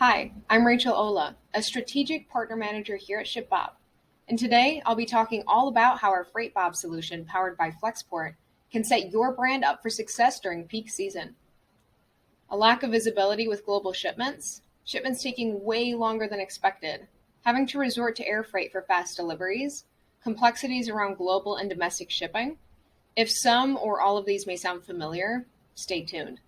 Hi, I'm Rachel Ola, a strategic partner manager here at ShipBob. And today I'll be talking all about how our FreightBob solution powered by Flexport can set your brand up for success during peak season. A lack of visibility with global shipments taking way longer than expected, having to resort to air freight for fast deliveries, complexities around global and domestic shipping. If some or all of these may sound familiar, stay tuned.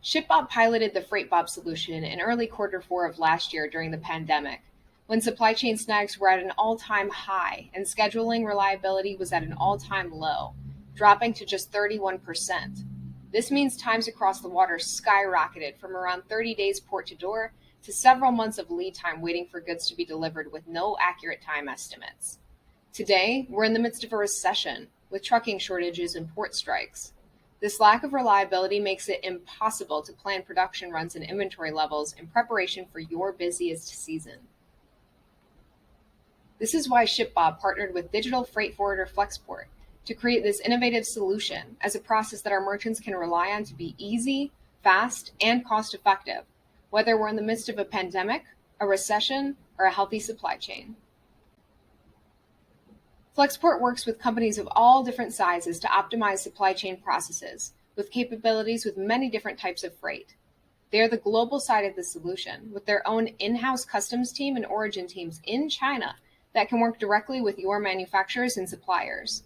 ShipBob piloted the FreightBob solution in early Q4 of last year during the pandemic, when supply chain snags were at an all-time high and scheduling reliability was at an all-time low, dropping to just 31%. This means times across the water skyrocketed from around 30 days port to door to several months of lead time waiting for goods to be delivered with no accurate time estimates. Today, we're in the midst of a recession with trucking shortages and port strikes. This lack of reliability makes it impossible to plan production runs and inventory levels in preparation for your busiest season. This is why ShipBob partnered with digital freight forwarder Flexport to create this innovative solution as a process that our merchants can rely on to be easy, fast, and cost-effective, whether we're in the midst of a pandemic, a recession, or a healthy supply chain. Flexport works with companies of all different sizes to optimize supply chain processes, with capabilities with many different types of freight. They are the global side of the solution, with their own in-house customs team and origin teams in China that can work directly with your manufacturers and suppliers.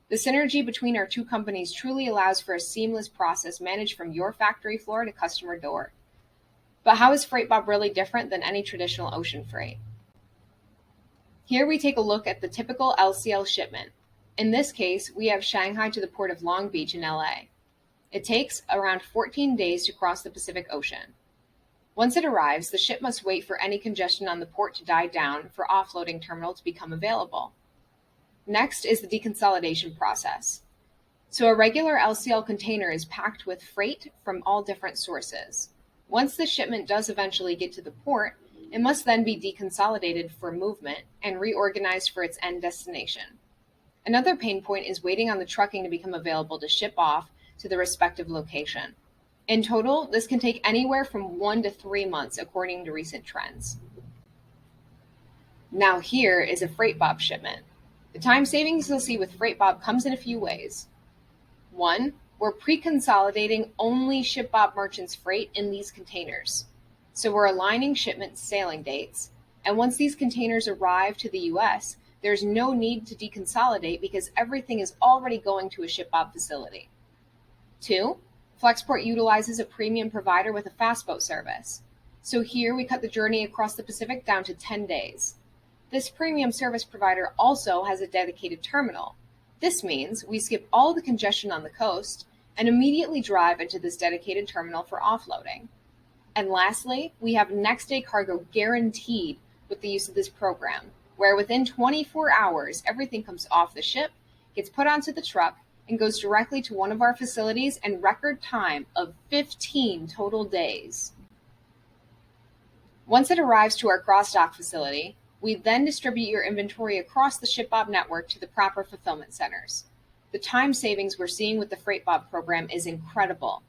The synergy between our two companies truly allows for a seamless process managed from your factory floor to customer door. But how is FreightBob really different than any traditional ocean freight? Here we take a look at the typical LCL shipment. In this case, we have Shanghai to the port of Long Beach in LA. It takes around 14 days to cross the Pacific Ocean. Once it arrives, the ship must wait for any congestion on the port to die down for offloading terminal to become available. Next is the deconsolidation process. So a regular LCL container is packed with freight from all different sources. Once the shipment does eventually get to the port, it must then be deconsolidated for movement and reorganized for its end destination. Another pain point is waiting on the trucking to become available to ship off to the respective location. In total, this can take anywhere from 1 to 3 months according to recent trends. Now here is a FreightBob shipment. The time savings you'll see with FreightBob comes in a few ways. 1, we're pre-consolidating only ShipBob merchants' freight in these containers. So we're aligning shipment sailing dates, and once these containers arrive to the US, there's no need to deconsolidate because everything is already going to a ShipBob facility. 2, Flexport utilizes a premium provider with a fastboat service. So here we cut the journey across the Pacific down to 10 days. This premium service provider also has a dedicated terminal. This means we skip all the congestion on the coast and immediately drive into this dedicated terminal for offloading. And lastly, we have next day cargo guaranteed with the use of this program, where within 24 hours, everything comes off the ship, gets put onto the truck, and goes directly to one of our facilities in record time of 15 total days. Once it arrives to our cross-dock facility, we then distribute your inventory across the ShipBob network to the proper fulfillment centers. The time savings we're seeing with the FreightBob program is incredible.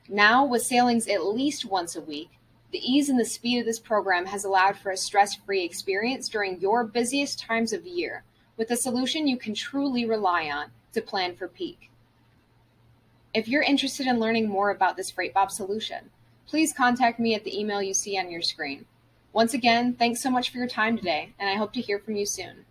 Now, with sailings at least once a week, the ease and the speed of this program has allowed for a stress-free experience during your busiest times of year, with a solution you can truly rely on to plan for peak. If you're interested in learning more about this FreightBob solution, please contact me at the email you see on your screen. Once again, thanks so much for your time today, and I hope to hear from you soon.